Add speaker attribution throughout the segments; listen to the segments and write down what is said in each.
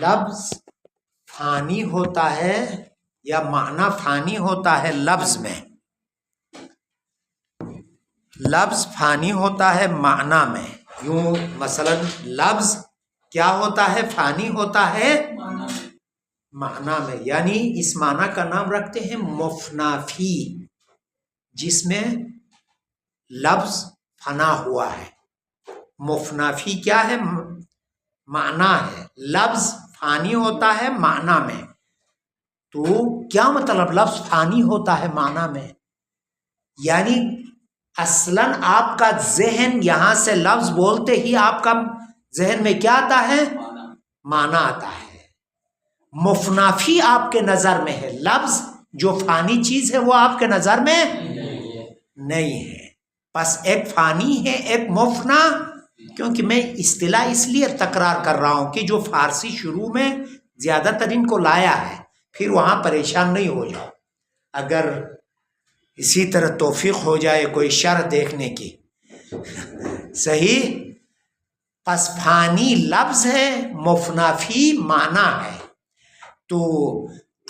Speaker 1: لفظ فانی ہوتا ہے یا معنی فانی ہوتا ہے لفظ میں، لفظ فانی ہوتا ہے معنی میں. یوں مثلا لفظ کیا ہوتا ہے؟ فانی ہوتا ہے معنی میں. یعنی اس معنی کا نام رکھتے ہیں مفنافی، جس میں لفظ فنا ہوا ہے. مفنافی کیا ہے؟ معنی ہے. لفظ فانی ہوتا ہے معنی میں. تو کیا مطلب لفظ فانی ہوتا ہے معنی میں؟ یعنی اصلاً آپ کا ذہن یہاں سے لفظ بولتے ہی آپ کا ذہن میں کیا آتا ہے؟ معنی آتا ہے. مفنافی آپ کے نظر میں ہے، لفظ جو فانی چیز ہے وہ آپ کے نظر میں نہیں ہے. بس ایک فانی ہے ایک مفنا. کیونکہ میں اصطلاح اس لیے تکرار کر رہا ہوں کہ جو فارسی شروع میں زیادہ تر ان کو لایا ہے، پھر وہاں پریشان نہیں ہو جاؤ. اگر اسی طرح توفیق ہو جائے کوئی شرح دیکھنے کی. صحیح. پس فانی لفظ ہے، مفنافی معنی ہے. تو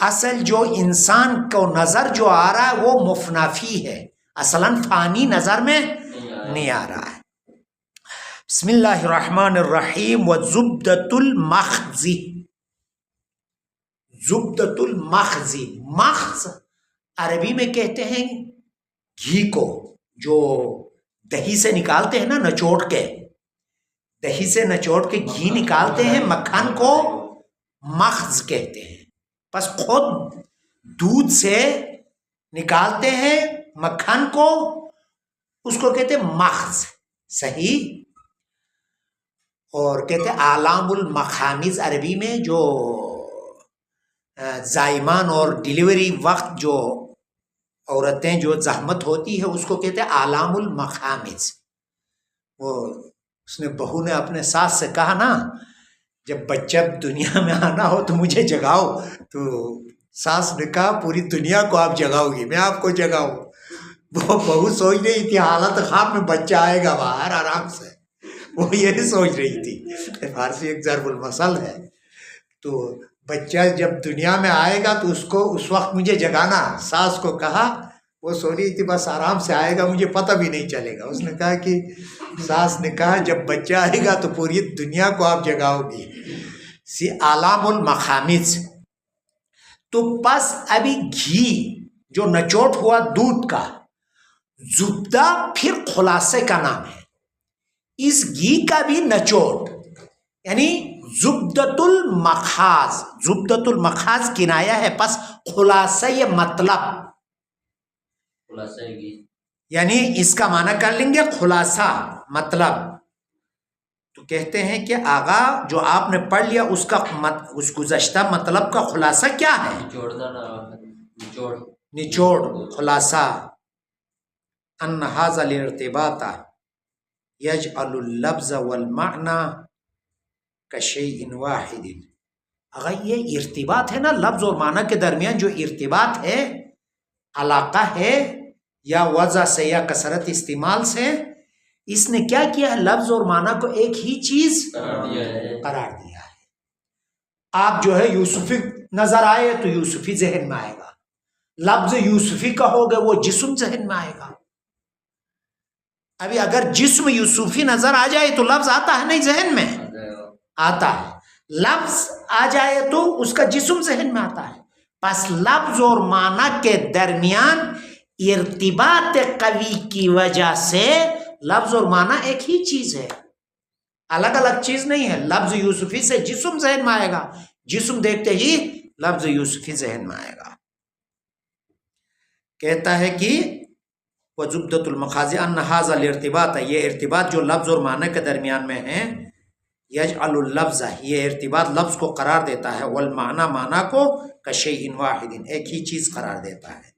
Speaker 1: اصل جو انسان کو نظر جو آ رہا ہے وہ مفنافی ہے، اصلاً فانی نظر میں نہیں آ رہا ہے. بسم اللہ الرحمن الرحیم. وزبدۃ المخزی. زبدۃ المخزی، مخز عربی میں کہتے ہیں گھی کو، جو دہی سے نکالتے ہیں نا نچوڑ کے، دہی سے نچوڑ کے گھی نکالتے ہیں، مکھن کو مخز کہتے ہیں. بس خود دودھ سے نکالتے ہیں مکھن کو، اس کو کہتے ہیں مخز. صحیح. اور کہتے ہیں آلام المخامز عربی میں، جو زائمان اور ڈیلیوری وقت جو عورتیں جو زحمت ہوتی ہے اس کو کہتے ہیں آلام المخامز. وہ اس نے بہو نے اپنے ساس سے کہا نا جب بچہ دنیا میں آنا ہو تو مجھے جگاؤ، تو ساس نے کہا پوری دنیا کو آپ جگاؤ گی، میں آپ کو جگاؤں. وہ بہو سوچ رہی تھی حالت خواب میں بچہ آئے گا باہر آرام سے، وہ یہی سوچ رہی تھی. فارسی ایک ضرب المثل ہے. تو بچہ جب دنیا میں آئے گا تو اس کو اس وقت مجھے جگانا. ساس کو کہا، وہ سو رہی تھی بس آرام سے آئے گا مجھے پتہ بھی نہیں چلے گا. اس نے کہا کہ ساس نے کہا جب بچہ آئے گا تو پوری دنیا کو آپ جگاؤ گی. علام المخامز. تو بس ابھی گھی جو نچوڑ ہوا دودھ کا، زبدہ پھر خلاصے کا نام ہے. اس گھی کا بھی نچوڑ یعنی زبدۃ المخاز. زبدۃ المخاز کنایا ہے، پس خلاصہ یہ مطلب، یعنی اس کا معنی کر لیں گے خلاصہ مطلب. تو کہتے ہیں کہ آغا جو آپ نے پڑھ لیا اس کا اس گزشتہ مطلب کا خلاصہ کیا ہے؟ نچوڑ خلاصہ. ان ھذا الارتباط یجعل اللفظ والمعنی کشیء واحد. اگر یہ ارتباط ہے نا لفظ اور معنی کے درمیان، جو ارتباط ہے، علاقہ ہے، یا وضع سے یا کثرت استعمال سے، اس نے کیا کیا ہے؟ لفظ اور معنی کو ایک ہی چیز قرار دیا ہے. آپ جو ہے یوسفی نظر آئے تو یوسفی ذہن میں آئے گا، لفظ یوسفی کا ہوگا وہ جسم ذہن میں آئے گا. ابھی اگر جسم یوسفی نظر آ جائے تو لفظ آتا ہے نہیں ذہن میں؟ آتا ہے. لفظ آ جائے تو اس کا جسم ذہن میں آتا ہے. پس لفظ اور معنی کے درمیان ارتباط قوی کی وجہ سے لفظ اور معنی ایک ہی چیز ہے، الگ الگ چیز نہیں ہے. لفظ یوسفی سے جسم ذہن میں آئے گا، جسم دیکھتے ہی لفظ یوسفی ذہن میں آئے گا. کہتا ہے کہ وزبدۃ المخازی ان ھذا الارتباط، یہ ارتباط جو لفظ اور معنی کے درمیان میں ہے، یجعل اللفظ، یہ ارتباط لفظ کو قرار دیتا ہے، والمعنی معنی کو کشیء واحد، ایک ہی چیز قرار دیتا ہے.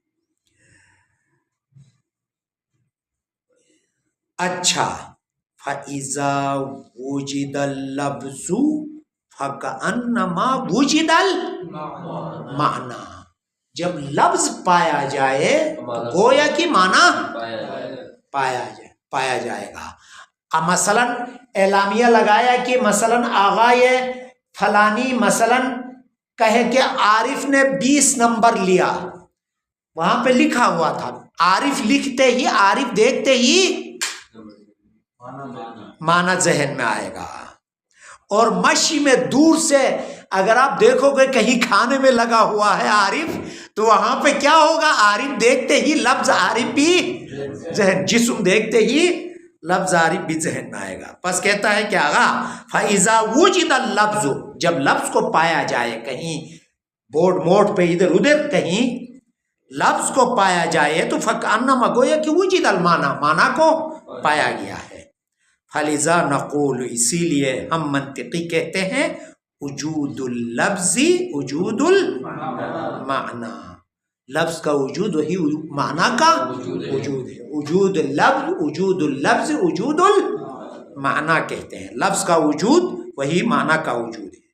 Speaker 1: اچھا. فَإِذَا وُجِدَ اللَّفْظُ فَكَأَنَّمَا وُجِدَ الْمَعْنَى. جب لفظ پایا جائے گویا کہ معنی پایا جائے گا. اب مثلا اعلامیہ لگایا کہ مثلا آغا یہ فلانی مثلا کہے کہ عارف نے 20 نمبر لیا، وہاں پہ لکھا ہوا تھا، عارف لکھتے ہی، عارف دیکھتے ہی معنی ذہن میں آئے گا. اور مشی میں دور سے اگر آپ دیکھو گے کہیں کھانے میں لگا ہوا ہے عارف، تو وہاں پہ کیا ہوگا؟ عارف دیکھتے ہی لفظ عارف بھی ذہن، جسم دیکھتے ہی لفظ عارف بھی ذہن میں آئے گا. پس کہتا ہے کہ آغا فَإِذَا وُجِدَ اللَّفْظُ، جب لفظ کو پایا جائے، کہیں بورڈ موڈ پہ ادھر ادھر کہیں لفظ کو پایا جائے تو فَكَأَنَّمَا گویا کہ وُجِدَ الْمَعنَى، معنی کو پایا گیا ہے. فَلِذَا نَقُولُ، اسی لیے ہم منطقی کہتے ہیں وجود اللفظ وجود المعنی، لفظ کا وجود وہی معنی کا وجود ہے. وجود اللفظ وجود اللفظ وجود المعنی کہتے ہیں، لفظ کا وجود وہی معنی کا وجود ہے.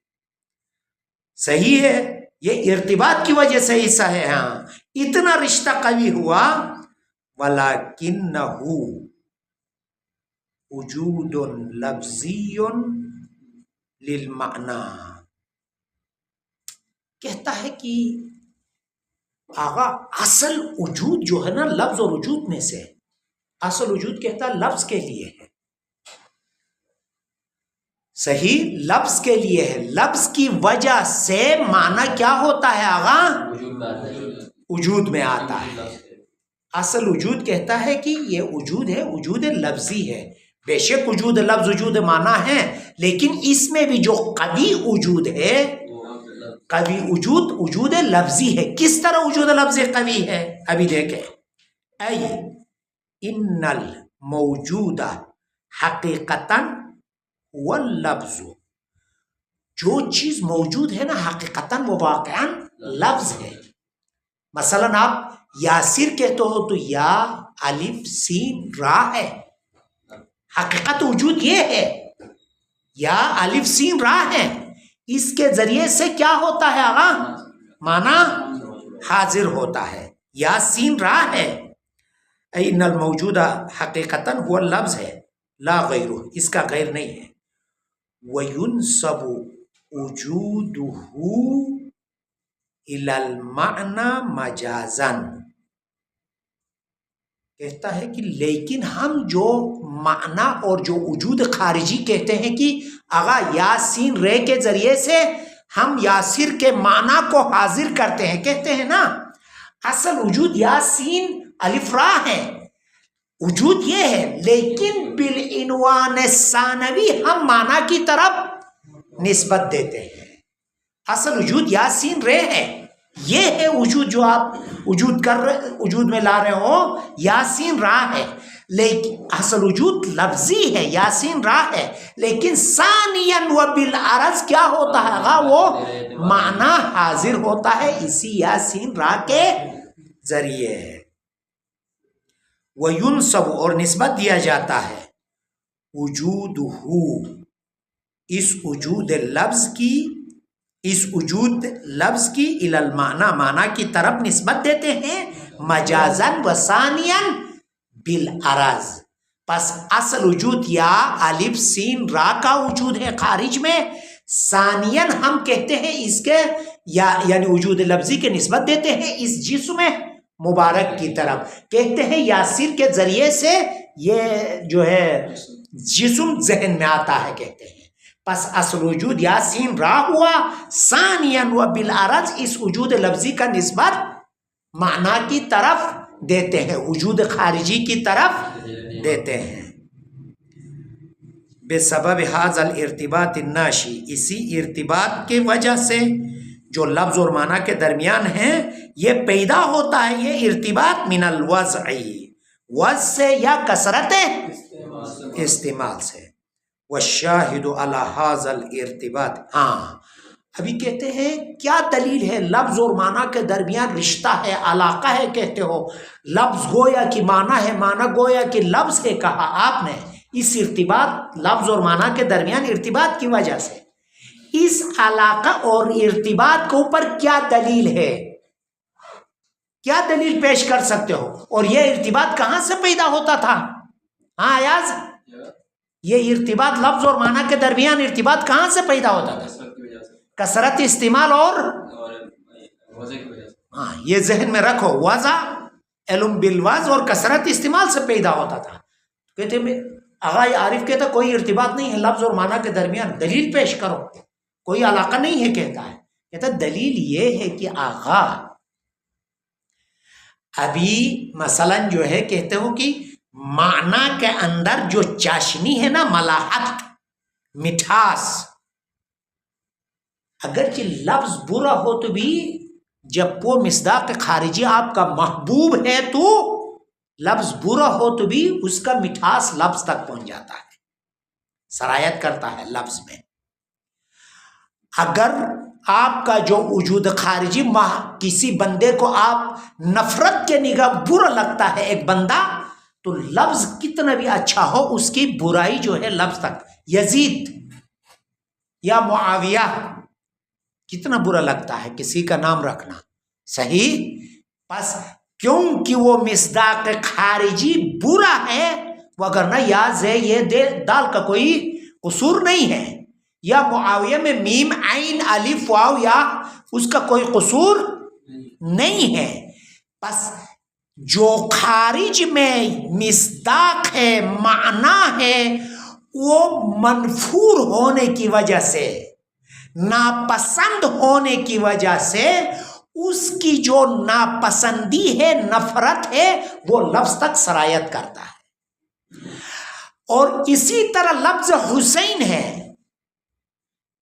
Speaker 1: صحیح ہے، یہ ارتباط کی وجہ سے ایسا ہے. ہاں اتنا رشتہ قوی ہوا. وَلَكِنَّهُ وجود لفظی للمعنی، کہتا ہے کہ آغا اصل وجود جو ہے نا لفظ اور وجود میں سے، اصل وجود کہتا ہے لفظ کے لیے ہے. صحیح، لفظ کے لیے ہے، لفظ کی وجہ سے معنی کیا ہوتا ہے آغا؟ وجود میں آتا ہے. اصل وجود کہتا ہے کہ یہ وجود ہے، وجود لفظی ہے. بے شک وجود لفظ وجود معنی ہے، لیکن اس میں بھی جو قوی وجود ہے، قوی وجود وجود لفظی ہے. کس طرح وجود لفظی قوی ہے؟ ابھی دیکھیں، ای ان الموجود حقیقتاً هو اللفظ، جو چیز موجود ہے نا حقیقتاً وہ واقعاً لفظ ہے. مثلا آپ یاسر کہتے ہو تو یا الف سین را ہے، حقیقت وجود یہ ہے، یا الف سین را ہے. اس کے ذریعے سے کیا ہوتا ہے آغا؟ معنی حاضر ہوتا ہے. یا سین را ہے، ان الموجود حقیقتاً هو اللفظ ہے، لا غیر، اس کا غیر نہیں ہے. وَيُنْسَبُ وُجُودُهُ إِلَى الْمَعْنَى مَجَازًا، کہتا ہے کہ لیکن ہم جو معنی اور جو وجود خارجی کہتے ہیں کہ آغا یاسین رے کے ذریعے سے ہم یاسر کے معنی کو حاضر کرتے ہیں، کہتے ہیں نا اصل وجود یاسین الف را ہے، وجود یہ ہے، لیکن بالعنوان ثانوی ہم معنی کی طرف نسبت دیتے ہیں. اصل وجود یاسین رے ہے، یہ ہے وجود جو آپ وجود میں لا رہے ہو، یاسین را ہے. لیکن اصل وجود لفظی ہے، یاسین را ہے، لیکن ثانیاً و بالعرض کیا ہوتا ہے؟ وہ معنی حاضر ہوتا ہے اسی یاسین را کے ذریعے. وَيُنْسَبُ، اور نسبت دیا جاتا ہے، وجودہ، اس وجود لفظ کی الی المعنی، معنی کی طرف نسبت دیتے ہیں، مجازاً و ثانیاً بالعرض. پس اصل وجود یا الف سین را کا وجود ہے خارج میں، ثانیاً ہم کہتے ہیں اس کے یعنی وجود لفظی کے نسبت دیتے ہیں اس جسم مبارک کی طرف، کہتے ہیں یاسر کے ذریعے سے یہ جو ہے جسم ذہن میں آتا ہے، کہتے ہیں. پس اصل وجود یاسین را ہوا، ثانیاً و بالعرض اس وجود لفظی کا نسبت معنی کی طرف دیتے ہیں، وجود خارجی کی طرف دیتے ہیں. بسبب ھذا الارتباط الناشی، اسی ارتباط کے وجہ سے جو لفظ اور معنی کے درمیان ہے یہ پیدا ہوتا ہے، یہ ارتباط من الوضع، وضع سے یا کثرت استعمال سے. والشاہد علی ھذا الارتباط، ہاں ابھی کہتے ہیں کیا دلیل ہے لفظ اور معنی کے درمیان رشتہ ہے، علاقہ ہے، کہتے ہو لفظ گویا کہ معنی ہے، معنی گویا کہ لفظ ہے. کہا آپ نے اس ارتباط لفظ اور معنی کے درمیان ارتباط کی وجہ سے، اس علاقہ اور ارتباط کے اوپر کیا دلیل ہے، کیا دلیل پیش کر سکتے ہو؟ اور یہ ارتباط کہاں سے پیدا ہوتا تھا؟ ہاں ایاز، یہ ارتباط لفظ اور معنی کے درمیان ارتباط کہاں سے پیدا ہوتا تھا؟ کثرت استعمال اور ہاں یہ ذہن میں رکھو، وضع علم بالوضع اور کثرت استعمال سے پیدا ہوتا تھا. کہتے ہیں آغا عارف کہتا کوئی ارتباط نہیں ہے لفظ اور معنی کے درمیان، دلیل پیش کرو. کوئی علاقہ نہیں ہے کہتا ہے. کہتا دلیل یہ ہے کہ آغا ابھی مثلا جو ہے کہتے ہو کہ معنی کے اندر جو چاشنی ہے نا، ملاحت، مٹھاس، اگرچہ لفظ برا ہو تو بھی جب وہ مصداق خارجی آپ کا محبوب ہے تو لفظ برا ہو تو بھی اس کا مٹھاس لفظ تک پہنچ جاتا ہے، سرایت کرتا ہے لفظ میں. اگر آپ کا جو وجود خارجی کسی بندے کو آپ نفرت کے نگاہ برا لگتا ہے ایک بندہ، تو لفظ کتنا بھی اچھا ہو اس کی برائی جو ہے لفظ تک. یزید یا معاویہ کتنا برا لگتا ہے کسی کا نام رکھنا، صحیح؟ بس کیونکہ وہ مصداق خارجی برا ہے، وگرنہ یا زے یہ دے دال کا کوئی قصور نہیں ہے، یا معاویہ میں میم عین الف واو یا اس کا کوئی قصور نہیں ہے. بس جو خارج میں مصداق ہے، معنی ہے، وہ منفور ہونے کی وجہ سے، ناپسند ہونے کی وجہ سے، اس کی جو ناپسندی ہے، نفرت ہے، وہ لفظ تک سرایت کرتا ہے. اور اسی طرح لفظ حسین ہے،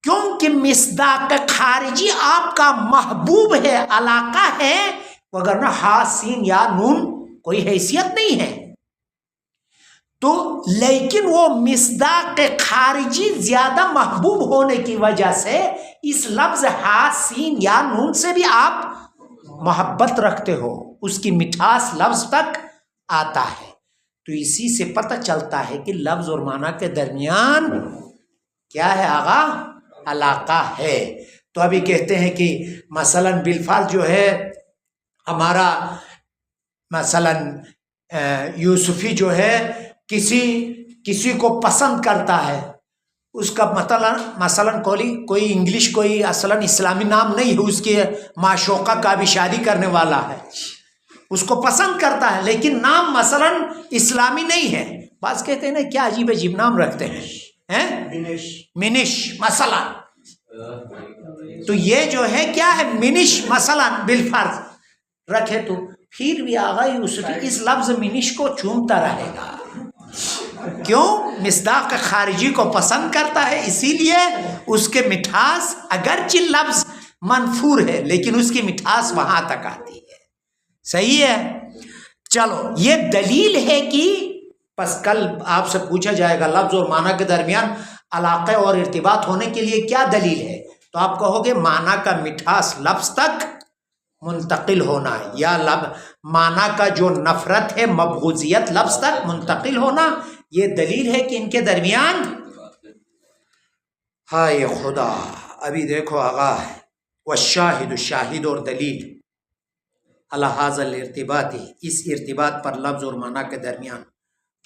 Speaker 1: کیونکہ مصداق خارجی آپ کا محبوب ہے، علاقہ ہے، وگرنہ ہا سین یا نون کوئی حیثیت نہیں ہے. تو لیکن وہ مصداق خارجی زیادہ محبوب ہونے کی وجہ سے اس لفظ ہا سین یا نون سے بھی آپ محبت رکھتے ہو، اس کی مٹھاس لفظ تک آتا ہے. تو اسی سے پتہ چلتا ہے کہ لفظ اور معنی کے درمیان کیا ہے آغا؟ علاقہ ہے. تو ابھی کہتے ہیں کہ مثلا بالفعل جو ہے ہمارا مثلا یوسفی جو ہے کسی کو پسند کرتا ہے، اس کا مثلا کوئی انگلش کوئی اصلا اسلامی نام نہیں ہے، اس کے معشوقہ کا بھی شادی کرنے والا ہے، اس کو پسند کرتا ہے لیکن نام مثلا اسلامی نہیں ہے. بعض کہتے ہیں نا کیا عجیب عجیب نام رکھتے ہیں، منش مثلا. تو یہ جو ہے کیا ہے، منش مثلا بالفرض رکھے تو پھر بھی آغا یوسفی اس لفظ منش کو چومتا رہے گا. کیوں؟ مصداق خارجی کو پسند کرتا ہے، اسی لیے اس کے مٹھاس اگرچہ لفظ منفور ہے لیکن اس کی مٹھاس وہاں تک آتی ہے. صحیح ہے؟ چلو یہ دلیل ہے کہ بس کل آپ سے پوچھا جائے گا لفظ اور معنی کے درمیان علاقے اور ارتباط ہونے کے لیے کیا دلیل ہے، تو آپ کہو گے معنی کا مٹھاس لفظ تک منتقل ہونا، یا معنی کا جو نفرت ہے، مبغوضیت لفظ تک منتقل ہونا، یہ دلیل ہے کہ ان کے درمیان. ہائے خدا، ابھی دیکھو آغا ہے والشاہد، شاہد اور دلیل علی ھذا الارتباط، اس ارتباط پر لفظ اور معنی کے درمیان،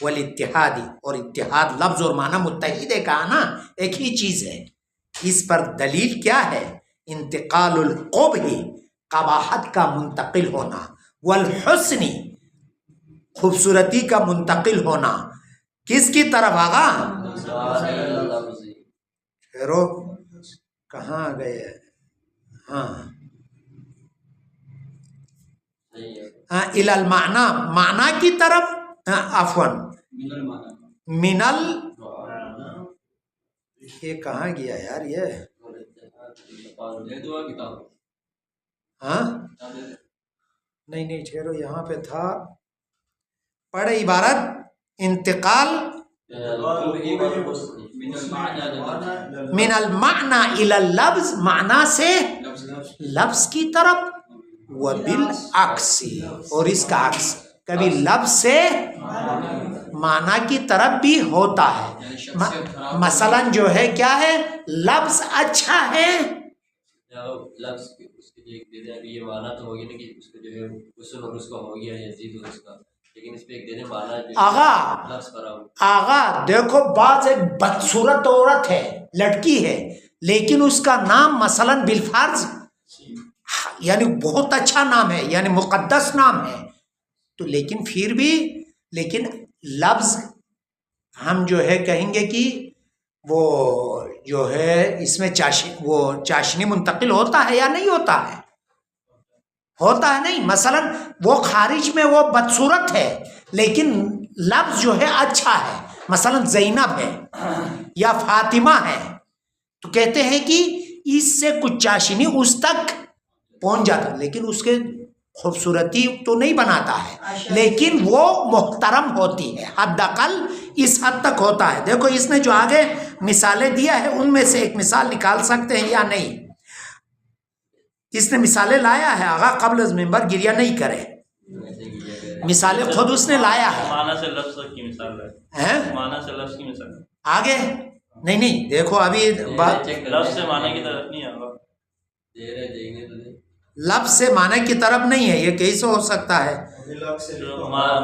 Speaker 1: والاتحادی، اور اتحاد لفظ اور معنی متحد ہے، کہا نا ایک ہی چیز ہے. اس پر دلیل کیا ہے؟ انتقال القبح، قباحت کا منتقل ہونا، والحسن، خوبصورتی کا منتقل ہونا، کس کی طرف آگا؟ ٹھہرو کہاں گئے؟ ہاں الی المعنی، معنی کی طرف، عفوا منل، یہ کہاں گیا یار یہ؟ ہاں نہیں ٹھہرو، یہاں پہ تھا، پڑھے عبارت انتقال من المعنی الی اللفظ، معنی سے لفظ کی طرف، وبالعکس، اور اس کا عکس، کبھی لفظ سے معنی کی طرف بھی ہوتا ہے. مثلا جو ہے کیا ہے، لفظ اچھا ہے،
Speaker 2: لفظ اس کے یہ معنی تو ہو گیا نا کہ اس کا جو ہے غسل اور اس کا ہو گیا یزید اور اس کا، لیکن اس پہ ایک دینے معنی
Speaker 1: آغا دیکھو بعض ایک بدصورت عورت ہے، لڑکی ہے، لیکن اس کا نام مثلاً بالفرض یعنی بہت اچھا نام ہے، یعنی مقدس نام ہے، تو لیکن پھر بھی لیکن لفظ ہم جو ہے کہیں گے کہ وہ جو ہے اس میں چاشنی منتقل ہوتا ہے یا نہیں ہوتا ہے؟ ہوتا ہے نہیں. مثلاً وہ خارج میں وہ بدصورت ہے لیکن لفظ جو ہے اچھا ہے، مثلاً زینب ہے یا فاطمہ ہے، تو کہتے ہیں کہ اس سے کچھ چاشنی اس تک پہنچ جاتا، لیکن اس کے خوبصورتی تو نہیں بناتا ہے، لیکن وہ محترم ہوتی ہے، حد اقل اس حد تک ہوتا ہے. دیکھو اس نے جو آگے مثالیں دیا ہے ان میں سے ایک مثال نکال سکتے ہیں یا نہیں؟ اس نے مثالیں لایا ہے، آغا قبل از منبر گریہ نہیں کرے، مثالیں خود اس نے لایا ہے.
Speaker 3: معنی سے لفظ کی مثال ہے، معنی سے لفظ کی مثال
Speaker 1: آگے نہیں دیکھو ابھی
Speaker 3: لفظ سے معنی کی طرف نہیں آگا،
Speaker 1: لفظ سے معنی کی طرف نہیں ہے، یہ کیسے ہو سکتا ہے؟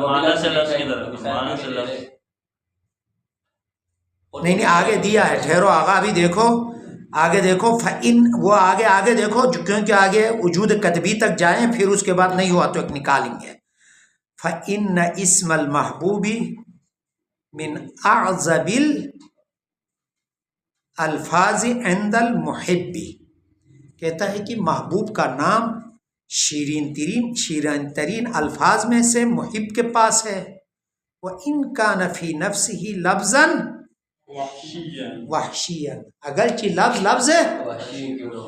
Speaker 3: معنی سے لفظ کی طرف، معنی سے لفظ
Speaker 1: نہیں آگے دیا ہے، ٹھہرو آگا ابھی دیکھو، آگے دیکھو فَإِن وہ آگے دیکھو کیونکہ آگے وجود قطبی تک جائیں پھر اس کے بعد نہیں ہوا تو ایک نکالیں گے. فَإِنَّ اسم المحبوب من اعظم الفاظ عند المحب، کہتا ہے کہ محبوب کا نام شیرین ترین الفاظ میں سے محب کے پاس ہے. وَإِن كَانَ فِي نَفْسِهِ لَفْظًا وحشیًا، اگرچہ لفظ ہے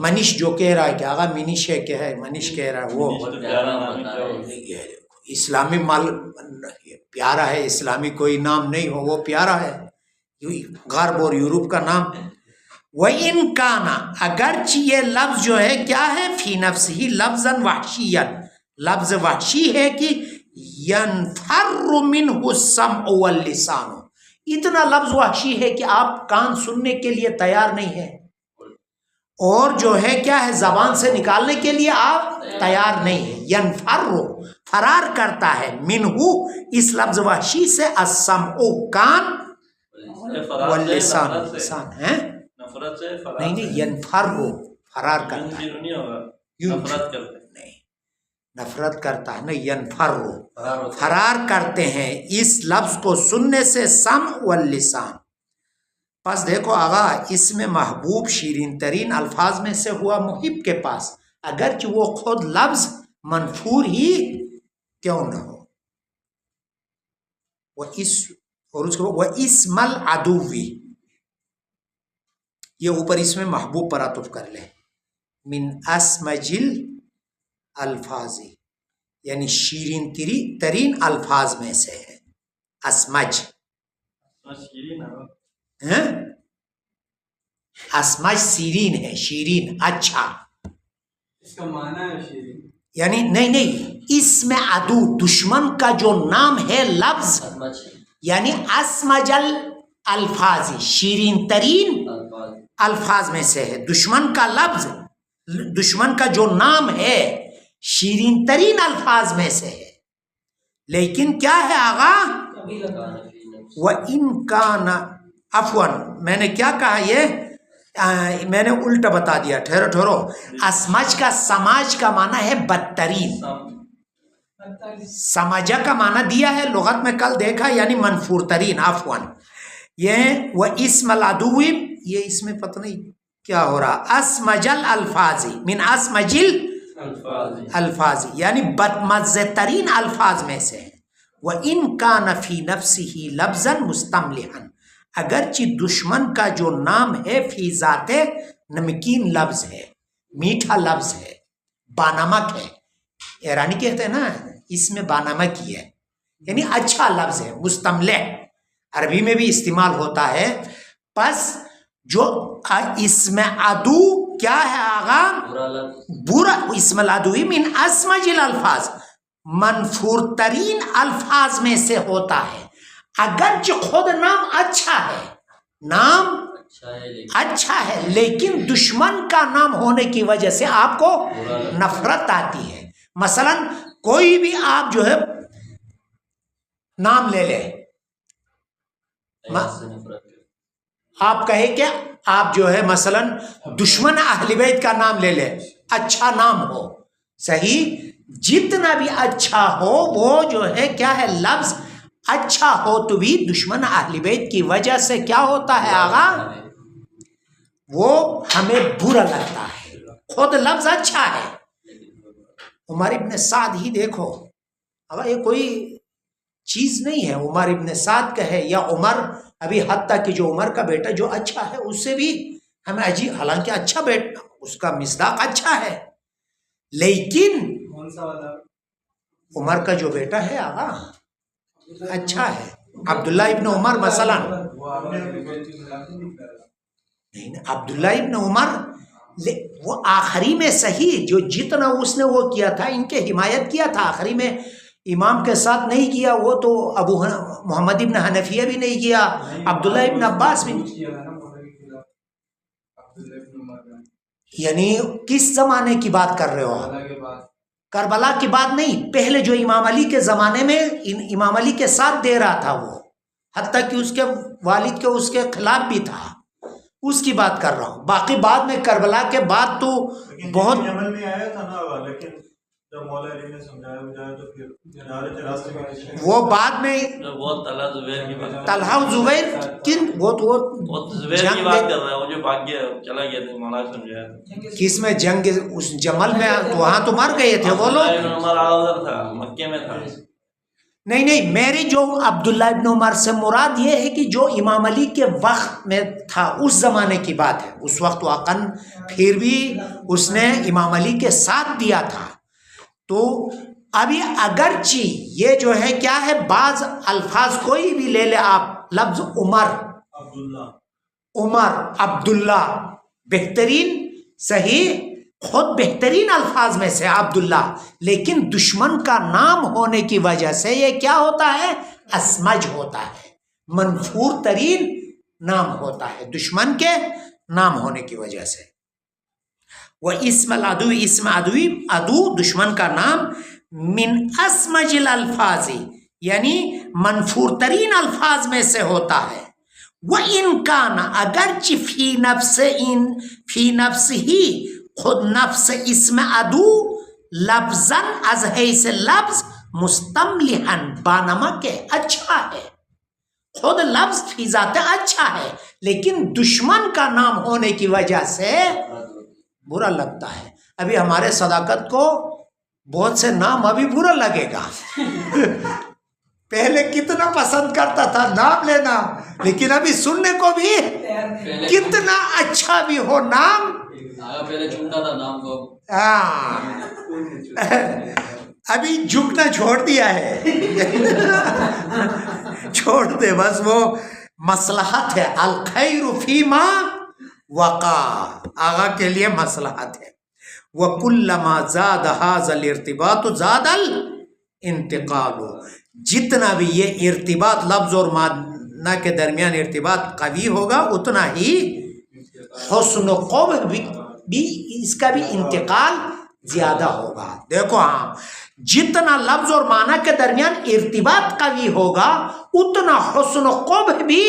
Speaker 1: منیش جو کہہ رہا ہے کہ آغا منیش ہے کہ ہے، منیش کہہ رہا ہے وہ اسلامی مال پیارا ہے، اسلامی کوئی نام نہیں ہو وہ پیارا ہے، غرب اور یورپ کا نام. وَإِن كَانَ اگرچہ یہ لفظ جو ہے کیا ہے، فی نفسہ لفظاً وحشیًا، لفظ وحشی ہے کہ ينفر منہ السمع واللسان، اتنا لفظ وحشی ہے کہ آپ کان سننے کے لیے تیار نہیں ہے، اور جو ہے کیا ہے زبان سے نکالنے کے لیے آپ تیار نہیں ہے. ینفر فرار کرتا ہے، منہ اس لفظ وحشی سے، السمع کان، واللسان لسان ہے، نہیں ینفر فرار کرتا ہے، نہیں نفرت کرتا ہے، نہیں ینفر فرار کرتے ہیں اس لفظ کو سننے سے، سمع واللسان. پس دیکھو آغا اس میں محبوب شیرین ترین الفاظ میں سے ہوا محب کے پاس، اگرچہ وہ خود لفظ منفور ہی کیوں نہ ہو. اور اس کے بعد وَإِسْمَ الْعَدُوِّ، یہ اوپر اس میں محبوب پر عطف کر لیں، من اسمجل الفاظ یعنی شیرین ترین الفاظ میں سے ہے. اسمج اسمج سیرین ہے، شیرین اچھا،
Speaker 4: اس کا معنی ہے شیرین
Speaker 1: یعنی نہیں اسم عدو دشمن کا جو نام ہے لفظ، یعنی اسمجل الفاظ شیرین ترین الفاظ میں سے ہے. دشمن کا لفظ، دشمن کا جو نام ہے شیرین ترین الفاظ میں سے ہے، لیکن کیا ہے آغا؟ وَإِن كَانَ عفواً میں نے کیا کہا، یہ میں نے الٹا بتا دیا، ٹھہرو. اسمج کا سماج کا معنی ہے بدترین، سماجہ کا معنی دیا ہے لغت میں کل دیکھا یعنی منفور ترین. عفواً یہ وَإِسْمَ الْعَدُوِّ، یہ اس میں پتہ نہیں کیا ہو رہا، اسمجل الفاظ من اسمجل الفاظ یعنی بدمزہ ترین الفاظ میں سے. وَإِن كَانَ فِي نَفْسِهِ لَفْظًا مُسْتَمْلِحًا، اگرچہ دشمن کا جو نام ہے فی ذات نمکین لفظ ہے، میٹھا لفظ ہے، بانمک ہے، ایرانی کہتے ہیں نا اس میں بانمک ہی ہے، یعنی اچھا لفظ ہے. مستملح عربی میں بھی استعمال ہوتا ہے. پس جو اسم عدو کیا ہے آغا؟ برا. اسم العدوی من اسمج الالفاظ، منفور ترین الفاظ میں سے ہوتا ہے، اگرچہ خود نام اچھا ہے، نام اچھا ہے، لیکن دشمن کا نام ہونے کی وجہ سے آپ کو نفرت آتی ہے. مثلا کوئی بھی آپ جو ہے نام لے لے، آپ کہیں کہ آپ جو ہے مثلا دشمن اہل بیت کا نام لے لیں، اچھا نام ہو، صحیح، جتنا بھی اچھا ہو وہ جو ہے کیا ہے، لفظ اچھا ہو تو بھی دشمن اہل بیت کی وجہ سے کیا ہوتا ہے آغا، وہ ہمیں برا لگتا ہے، خود لفظ اچھا ہے۔ عمر ابن سعد ہی دیکھو، اب یہ کوئی چیز نہیں ہے، عمر ابن سعد کا ہے یا عمر، ابھی حتیٰ کہ جو عمر کا بیٹا جو اچھا ہے اس سے بھی ہمیں عجیب، حالانکہ اچھا بیٹا، اس کا مصداق اچھا ہے، لیکن
Speaker 4: کون سا والا؟
Speaker 1: عمر کا جو بیٹا ہے آقا اچھا ہے، عبداللہ ابن عمر مثلا،
Speaker 4: وہ آپ نے
Speaker 1: نہیں عبداللہ ابن عمر وہ آخری میں صحیح جو جتنا اس نے وہ کیا تھا، ان کے حمایت کیا تھا، آخری میں امام کے ساتھ نہیں کیا، وہ تو ابو محمد ابن حنفیہ بھی نہیں کیا، عبداللہ ابن عباس بھی، یعنی کس زمانے کی بات کر رہے ہو آپ؟ کربلا کی بات نہیں، پہلے جو امام علی کے زمانے میں امام علی کے ساتھ دے رہا تھا وہ، حتیٰ کہ اس کے والد کے اس کے خلاف بھی تھا، اس کی بات کر رہا ہوں، باقی بعد میں کربلا کے بعد تو بہت
Speaker 5: عمل میں آیا تھا نا، لیکن جب مولا علی نے سمجھایا بجایا تو پھر راستے میں
Speaker 1: وہ بعد میں
Speaker 3: وہ طلحہ زبیر کی بات،
Speaker 1: طلحہ و زبیر کن وہ تو
Speaker 3: وہ زبیر کی بات کر رہا ہے، وہ جو بھاگ گیا چلا گیا تھا، مولا سمجھایا تھا،
Speaker 1: کس میں جنگ اس جمل میں، تو وہاں تو مر گئے تھے وہ لوگ،
Speaker 3: عمر ادھر تھا، مکے میں تھا۔
Speaker 1: نہیں میری جو عبداللہ ابن عمر سے مراد یہ ہے کہ جو امام علی کے وقت میں تھا، اس زمانے کی بات ہے، اس وقت واقعاً پھر بھی اس نے امام علی کے ساتھ دیا تھا، تو ابھی اگرچہ یہ جو ہے کیا ہے، بعض الفاظ کوئی بھی لے لے آپ، لفظ عمر، عمر، عبداللہ، بہترین، صحیح، خود بہترین الفاظ میں سے عبداللہ، لیکن دشمن کا نام ہونے کی وجہ سے یہ کیا ہوتا ہے، اسمج ہوتا ہے، منفور ترین نام ہوتا ہے دشمن کے نام ہونے کی وجہ سے۔ وہ اسم العدو، اسم عدو دشمن کا نام، من اسمج الالفاظ یعنی منفور ترین الفاظ میں سے ہوتا ہے، وہ انکان اگرچہ فی نفس ہی، خود نفس اسم عدو لفظاً از حیث لفظ مستملحاً بانما کے اچھا ہے، خود لفظ فی ذات اچھا ہے، لیکن دشمن کا نام ہونے کی وجہ سے برا لگتا ہے۔ ابھی ہمارے صداقت کو بہت سے نام ابھی برا لگے گا پہلے کتنا پسند کرتا تھا نام لینا، لیکن ابھی سننے کو بھی کتنا اچھا بھی ہو نام،
Speaker 2: پہلے چنتا تھا نام کو،
Speaker 1: ابھی جھکنا چھوڑ دیا ہے چھوڑ دے بس، وہ مصلحت ہے، الخیر فیما وقع، آغا کے لیے مصلحت ہے۔ وَكُلَّمَا زَادَ هَذَا الْارْتِبَاطُ زَادَ الْانْتِقَالُ، جتنا بھی یہ ارتباط لفظ اور معنی کے درمیان ارتباط قوی ہوگا، اتنا ہی حسن و قبح بھی اس کا بھی انتقال زیادہ ہوگا۔ دیکھو ہاں، جتنا لفظ اور معنی کے درمیان ارتباط قوی ہوگا اتنا حسن و قبح بھی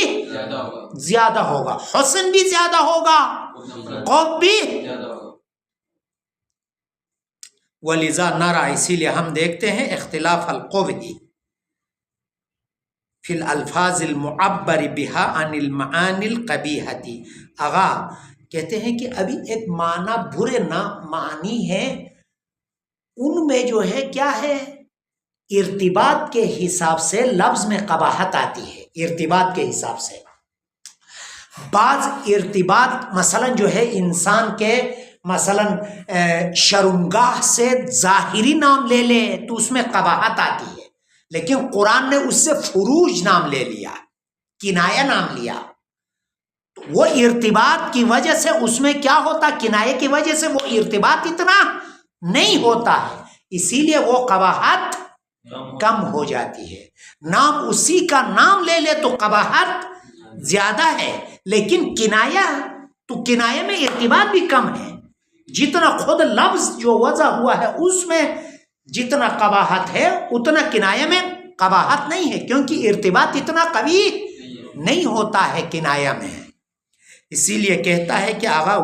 Speaker 1: زیادہ ہوگا، حسن بھی زیادہ ہوگا، قبح بھی
Speaker 2: زیادہ ہوگا۔
Speaker 1: وَلِذَا نَرَى، اسی لیے ہم دیکھتے ہیں اختلاف القبح فی الالفاظ المعبر بها عن المعانی القبیحة۔ آغا کہتے ہیں کہ ابھی ایک معنی برے معنی ہیں، ان میں جو ہے کیا ہے، ارتباط کے حساب سے لفظ میں قباحت آتی ہے، ارتباط کے حساب سے بعض ارتباط مثلا جو ہے انسان کے مثلا شرمگاہ سے ظاہری نام لے لے تو اس میں قباحت آتی ہے، لیکن قرآن نے اس سے فروج نام لے لیا، کنایہ نام لیا، وہ ارتباط کی وجہ سے اس میں کیا ہوتا، کنایہ کی وجہ سے وہ ارتباط اتنا نہیں ہوتا ہے، اسی لیے وہ قباحت کم ہو جاتی ہے۔ نام اسی کا نام لے لے تو قباحت زیادہ ہے، لیکن کنایہ تو کنایہ میں ارتباط بھی کم ہے، جتنا خود لفظ جو وضع ہوا ہے اس میں جتنا قباحت ہے اتنا کنایہ میں قباحت نہیں ہے، کیونکہ ارتباط اتنا قوی نہیں ہوتا ہے کنایہ میں۔ اسی لیے کہتا ہے کہ آغا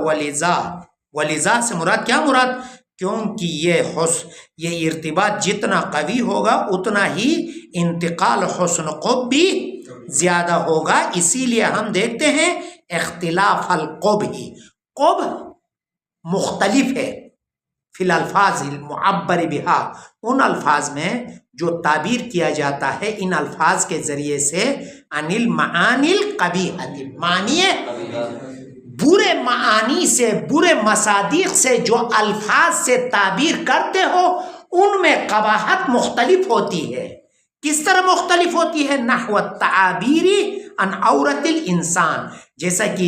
Speaker 1: ولیزا سے مراد کیا مراد؟ کیونکہ یہ ارتباط جتنا قوی ہوگا اتنا ہی انتقال حسن قب بھی زیادہ ہوگا. اسی لیے ہم دیکھتے ہیں اختلاف القب ہی، قب مختلف ہے فی الالفاظ المعبر بہا، ان الفاظ میں جو تعبیر کیا جاتا ہے ان الفاظ کے ذریعے سے، عن المعانی القبیحہ، معنی برے معانی سے، برے مصادیق سے جو الفاظ سے تعبیر کرتے ہو ان میں قباحت مختلف ہوتی ہے. کس طرح مختلف ہوتی ہے؟ نحو التعابیر عن عورت الانسان، جیسا کہ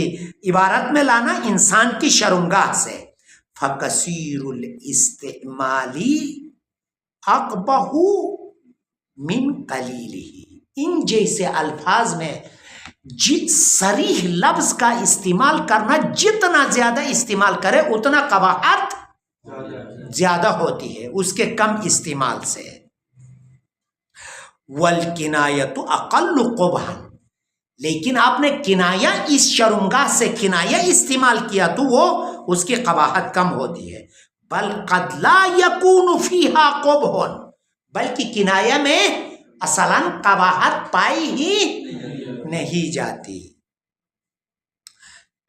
Speaker 1: عبارت میں لانا انسان کی شرمگاہ سے. فکثیر الاستعمال اقبح من قلیلہ، ان جیسے الفاظ میں صریح لفظ کا استعمال کرنا، جتنا زیادہ استعمال کرے اتنا قباحت زیادہ ہوتی ہے اس کے کم استعمال سے. والکنایۃ اقل قبحا، لیکن آپ نے کنایہ اس شرمگاہ سے کنایہ استعمال کیا تو وہ اس کی قباحت کم ہوتی ہے. بل قد لا یکون فیہا قبح، بلکہ کنایہ میں اصلاً قباحت پائی ہی نہیں جاتی.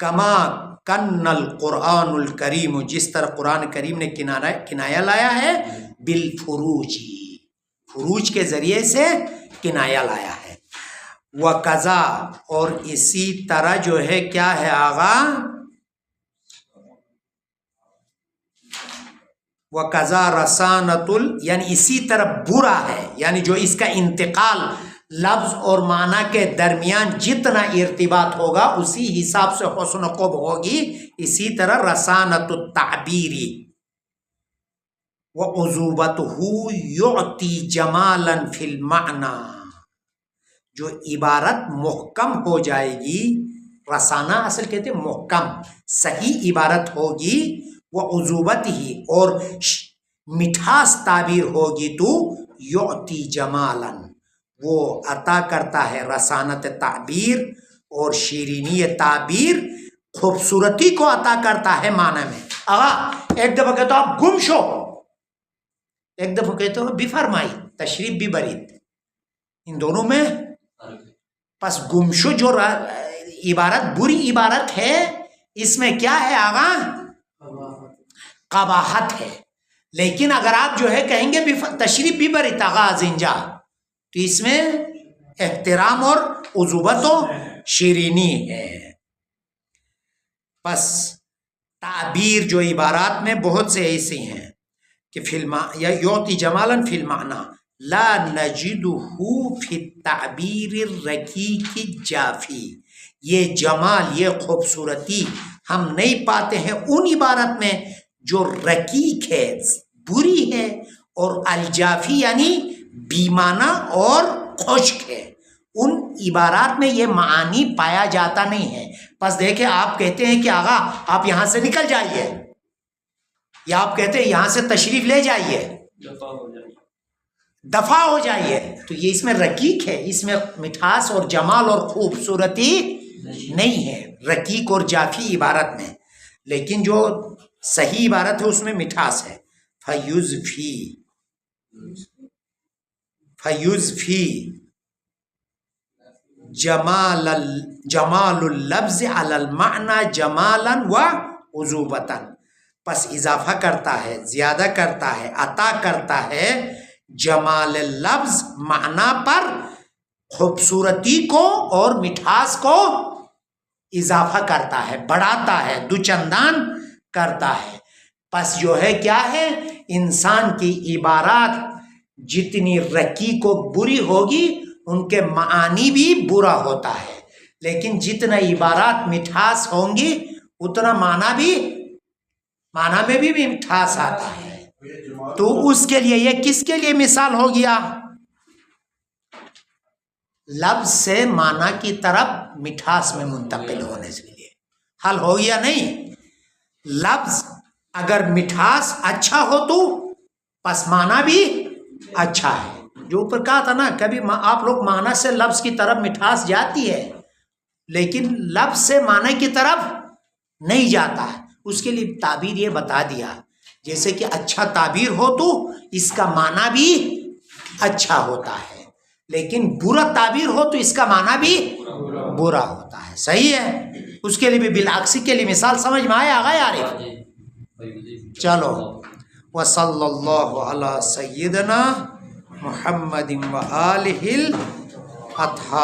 Speaker 1: کما کن القرآن الکریم، جس طرح قرآن کریم نے کنایہ لایا ہے، بالفروج، فروج کے ذریعے سے کنایہ لایا ہے. وقضا، اور اسی طرح جو ہے کیا ہے آغا، وقضا رسانت یعنی اسی طرح برا ہے، یعنی جو اس کا انتقال لفظ اور معنی کے درمیان جتنا ارتباط ہوگا اسی حساب سے حسن قب ہوگی. اسی طرح رسانت التعبیری وعذوبتہ یعطی جمالا فی المعنی، جو عبارت محکم ہو جائے گی، رسانہ اصل کہتے ہیں محکم، صحیح عبارت ہوگی، وعذوبت ہی، اور مٹھاس تعبیر ہوگی تو یعطی جمالا، وہ عطا کرتا ہے رسانت تعبیر اور شیرینی تعبیر، خوبصورتی کو عطا کرتا ہے معنی میں. ایک دفعہ کہتا آپ گم شو، ایک دفعہ کہتے ہو بھی فرمائی، تشریف بھی برید، ان دونوں میں پس گمشو جو عبارت بری عبارت ہے اس میں کیا ہے آغا؟ قباحت ہے. لیکن اگر آپ جو ہے کہیں گے تشریف بھی برید آغا زنجا، تو اس میں احترام اور عذوبت و شیرینی ہے. پس تعبیر جو عبارات میں بہت سے ایسی ہیں کہ یا یعطی جمالا فی المعنی لا نجدہ فی التعبیر الرقیق الجافی، یہ جمال، یہ خوبصورتی ہم نہیں پاتے ہیں ان عبارت میں جو رقیق ہے، بری ہے، اور الجافی یعنی بیمانہ اور خشک ہے، ان عبارات میں یہ معانی پایا جاتا نہیں ہے. پس دیکھیں آپ کہتے ہیں کہ آغا آپ یہاں سے نکل جائیے، یا آپ کہتے ہیں یہاں سے تشریف لے جائیے، دفع ہو جائیے، تو یہ اس میں رقیق ہے، اس میں مٹھاس اور جمال اور خوبصورتی نہیں ہے رقیق اور جافی عبارت میں. لیکن جو صحیح عبارت ہے اس میں مٹھاس ہے. فیضفی جمال اللفظ علی المعنی جمالا و عذوبتا، پس اضافہ کرتا ہے، زیادہ کرتا ہے، عطا کرتا ہے جمال لفظ معنی پر خوبصورتی کو اور مٹھاس کو اضافہ کرتا ہے، بڑھاتا ہے، دوچندان کرتا ہے. پس جو ہے کیا ہے، انسان کی عبارات جتنی رقیق و بری ہوگی ان کے معانی بھی برا ہوتا ہے، لیکن جتنا عبارات مٹھاس ہوں گی اتنا معنی میں بھی مٹھاس آتا ہے. تو اس کے لیے یہ کس کے لیے مثال ہو گیا؟ لفظ سے معنی کی طرف مٹھاس میں منتقل ہونے کے لیے. حل ہو گیا نہیں؟ لفظ اگر مٹھاس اچھا ہو تو پس معنی بھی اچھا ہے. جو اوپر کہا تھا نا، کبھی آپ لوگ معنی سے لفظ کی طرف مٹھاس جاتی ہے لیکن لفظ سے معنی کی طرف نہیں جاتا ہے. اس کے لیے تعبیر یہ بتا دیا جیسے کہ اچھا تعبیر ہو تو اس کا معنی بھی اچھا ہوتا ہے، لیکن برا تعبیر ہو تو اس کا معنی بھی برا ہوتا ہے. صحیح ہے. اس کے لیے بھی بالعکسی کے لیے مثال سمجھ میں آیا آگا عارف؟ چلو وصلی اللہ علی سیدنا محمد و آلہ الاطہار.